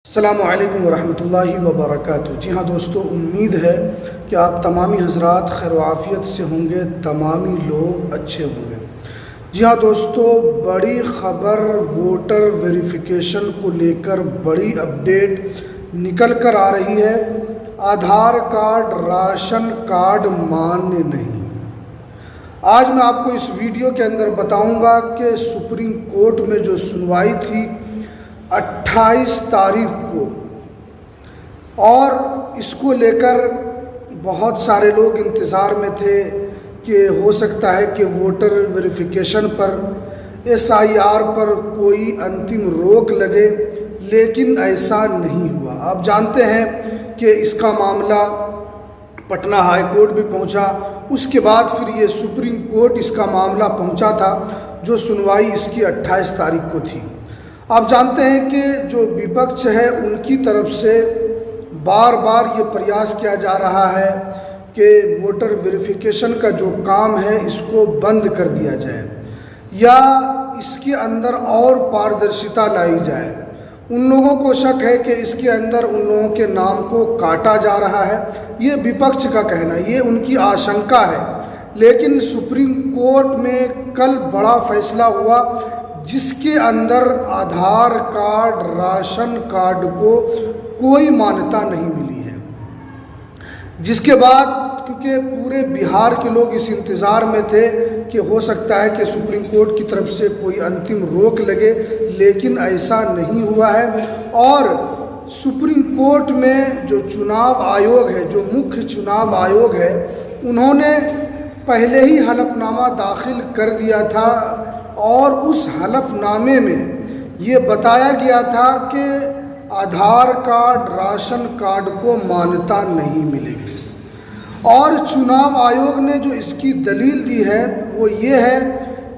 अस्सलामु अलैकुम वरहमतुल्लाहि वबरकातुहू। जी हाँ दोस्तों, उम्मीद है कि आप तमामी हज़रात खैर व आफ़ियत से होंगे, तमामी लोग अच्छे होंगे। जी हाँ दोस्तों, बड़ी ख़बर वोटर वेरिफिकेशन को लेकर बड़ी अपडेट निकल कर आ रही है। आधार कार्ड राशन कार्ड मान्य नहीं। आज मैं आपको इस वीडियो के अंदर बताऊंगा कि सुप्रीम कोर्ट में जो सुनवाई थी 28 तारीख को, और इसको लेकर बहुत सारे लोग इंतज़ार में थे कि हो सकता है कि वोटर वेरिफिकेशन पर SIR पर कोई अंतिम रोक लगे, लेकिन ऐसा नहीं हुआ। आप जानते हैं कि इसका मामला पटना हाई कोर्ट भी पहुंचा, उसके बाद फिर ये सुप्रीम कोर्ट इसका मामला पहुंचा था, जो सुनवाई इसकी 28 तारीख को थी। आप जानते हैं कि जो विपक्ष है उनकी तरफ से बार बार ये प्रयास किया जा रहा है कि वोटर वेरिफिकेशन का जो काम है इसको बंद कर दिया जाए या इसके अंदर और पारदर्शिता लाई जाए। उन लोगों को शक है कि इसके अंदर उन लोगों के नाम को काटा जा रहा है। ये विपक्ष का कहना, ये उनकी आशंका है। लेकिन सुप्रीम कोर्ट में कल बड़ा फैसला हुआ जिसके अंदर आधार कार्ड राशन कार्ड को कोई मान्यता नहीं मिली है। जिसके बाद क्योंकि पूरे बिहार के लोग इस इंतज़ार में थे कि हो सकता है कि सुप्रीम कोर्ट की तरफ से कोई अंतिम रोक लगे, लेकिन ऐसा नहीं हुआ है। और सुप्रीम कोर्ट में जो चुनाव आयोग है, जो मुख्य चुनाव आयोग है, उन्होंने पहले ही हलफनामा दाखिल कर दिया था और उस हलफनामे में ये बताया गया था कि आधार कार्ड राशन कार्ड को मान्यता नहीं मिलेगी। और चुनाव आयोग ने जो इसकी दलील दी है वो ये है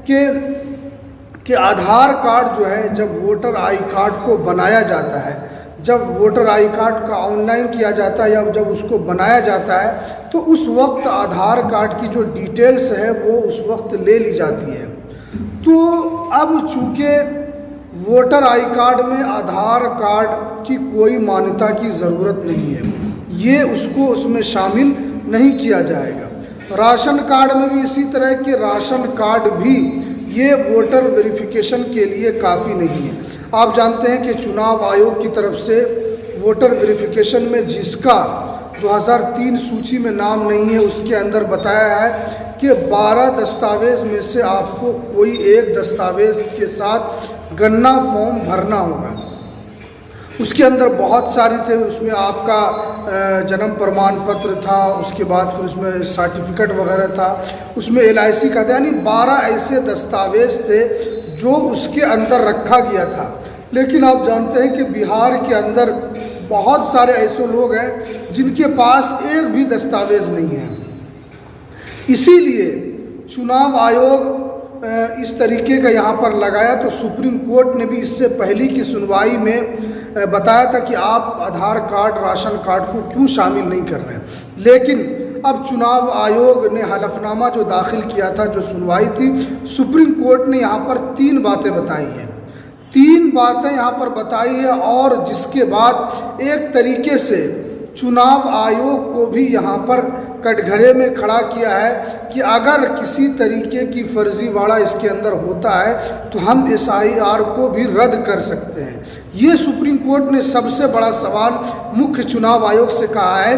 कि आधार कार्ड जो है, जब वोटर आई कार्ड को बनाया जाता है, जब वोटर आई कार्ड का ऑनलाइन किया जाता है या जब उसको बनाया जाता है, तो उस वक्त आधार कार्ड की जो डिटेल्स है वो उस वक्त ले ली जाती है। तो अब चूँकि वोटर आई कार्ड में आधार कार्ड की कोई मान्यता की ज़रूरत नहीं है, ये उसको उसमें शामिल नहीं किया जाएगा। राशन कार्ड में भी इसी तरह के राशन कार्ड भी ये वोटर वेरिफिकेशन के लिए काफ़ी नहीं है। आप जानते हैं कि चुनाव आयोग की तरफ से वोटर वेरिफिकेशन में जिसका 2003 सूची में नाम नहीं है, उसके अंदर बताया है कि 12 दस्तावेज़ में से आपको कोई एक दस्तावेज़ के साथ गन्ना फॉर्म भरना होगा। उसके अंदर बहुत सारे थे, उसमें आपका जन्म प्रमाण पत्र था, उसके बाद फिर उसमें सर्टिफिकेट वगैरह था, उसमें LIC का था, यानी 12 ऐसे दस्तावेज़ थे जो उसके अंदर रखा गया था। लेकिन आप जानते हैं कि बिहार के अंदर बहुत सारे ऐसे लोग हैं जिनके पास एक भी दस्तावेज़ नहीं है। इसीलिए चुनाव आयोग इस तरीके का यहाँ पर लगाया। तो सुप्रीम कोर्ट ने भी इससे पहले की सुनवाई में बताया था कि आप आधार कार्ड राशन कार्ड को क्यों शामिल नहीं कर रहे हैं। लेकिन अब चुनाव आयोग ने हलफनामा जो दाखिल किया था, जो सुनवाई थी, सुप्रीम कोर्ट ने यहाँ पर 3 बातें बताई हैं। 3 बातें यहाँ पर बताई है और जिसके बाद एक तरीके से चुनाव आयोग को भी यहाँ पर कटघरे में खड़ा किया है कि अगर किसी तरीके की फर्जीवाड़ा इसके अंदर होता है तो हम SIR को भी रद्द कर सकते हैं। ये सुप्रीम कोर्ट ने सबसे बड़ा सवाल मुख्य चुनाव आयोग से कहा है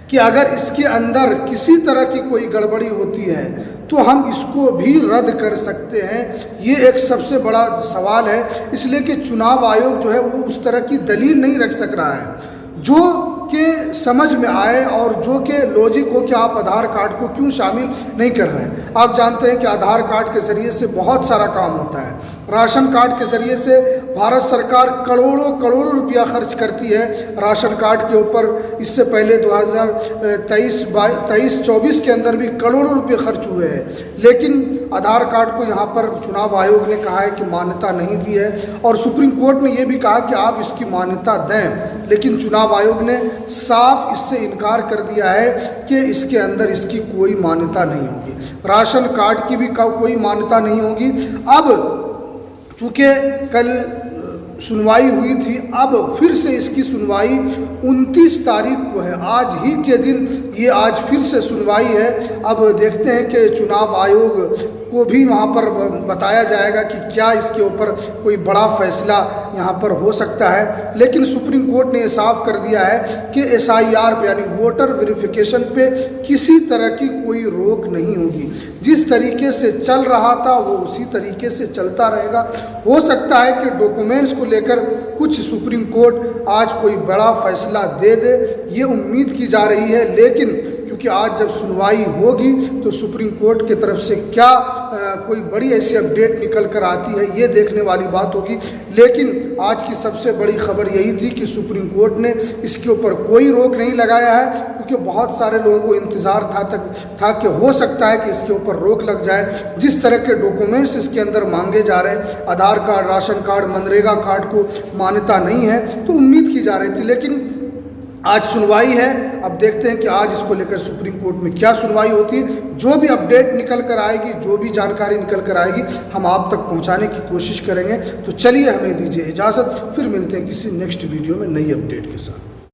कि अगर इसके अंदर किसी तरह की कोई गड़बड़ी होती है तो हम इसको भी रद्द कर सकते हैं। ये एक सबसे बड़ा सवाल है, इसलिए कि चुनाव आयोग जो है वो उस तरह की दलील नहीं रख सक रहा है जो कि समझ में आए और जो कि लॉजिक हो कि आप आधार कार्ड को क्यों शामिल नहीं कर रहे हैं। आप जानते हैं कि आधार कार्ड के ज़रिए से बहुत सारा काम होता है। राशन कार्ड के ज़रिए से भारत सरकार करोड़ों करोड़ों रुपया खर्च करती है राशन कार्ड के ऊपर। इससे पहले 2023-24 के अंदर भी करोड़ों रुपये खर्च हुए हैं, लेकिन आधार कार्ड को यहाँ पर चुनाव आयोग ने कहा है कि मान्यता नहीं दी है। और सुप्रीम कोर्ट ने ये भी कहा कि आप इसकी मान्यता दें, लेकिन चुनाव आयोग ने साफ इससे इनकार कर दिया है कि इसके अंदर इसकी कोई मान्यता नहीं होगी। राशन कार्ड की भी कोई मान्यता नहीं होगी। अब चूँकि कल सुनवाई हुई थी, अब फिर से इसकी सुनवाई 29 तारीख को है। आज ही के दिन ये आज फिर से सुनवाई है। अब देखते हैं कि चुनाव आयोग को भी वहाँ पर बताया जाएगा कि क्या इसके ऊपर कोई बड़ा फैसला यहाँ पर हो सकता है। लेकिन सुप्रीम कोर्ट ने साफ कर दिया है कि SIR पे यानी वोटर वेरिफिकेशन पे किसी तरह की कोई रोक नहीं होगी। जिस तरीके से चल रहा था वो उसी तरीके से चलता रहेगा। हो सकता है कि डॉक्यूमेंट्स को लेकर कुछ सुप्रीम कोर्ट आज कोई बड़ा फैसला दे दे, ये उम्मीद की जा रही है। लेकिन क्योंकि आज जब सुनवाई होगी तो सुप्रीम कोर्ट की तरफ से क्या कोई बड़ी ऐसी अपडेट निकल कर आती है, ये देखने वाली बात होगी। लेकिन आज की सबसे बड़ी खबर यही थी कि सुप्रीम कोर्ट ने इसके ऊपर कोई रोक नहीं लगाया है, क्योंकि बहुत सारे लोगों को इंतज़ार था कि हो सकता है कि इसके ऊपर रोक लग जाए। जिस तरह के डॉक्यूमेंट्स इसके अंदर मांगे जा रहे हैं, Aadhaar card, ration card, MNREGA card को मान्यता नहीं है, तो उम्मीद की जा रही थी। लेकिन आज सुनवाई है। अब देखते हैं कि आज इसको लेकर सुप्रीम कोर्ट में क्या सुनवाई होती है। जो भी अपडेट निकल कर आएगी, जो भी जानकारी निकल कर आएगी, हम आप तक पहुंचाने की कोशिश करेंगे। तो चलिए हमें दीजिए इजाज़त, फिर मिलते हैं किसी नेक्स्ट वीडियो में नई अपडेट के साथ।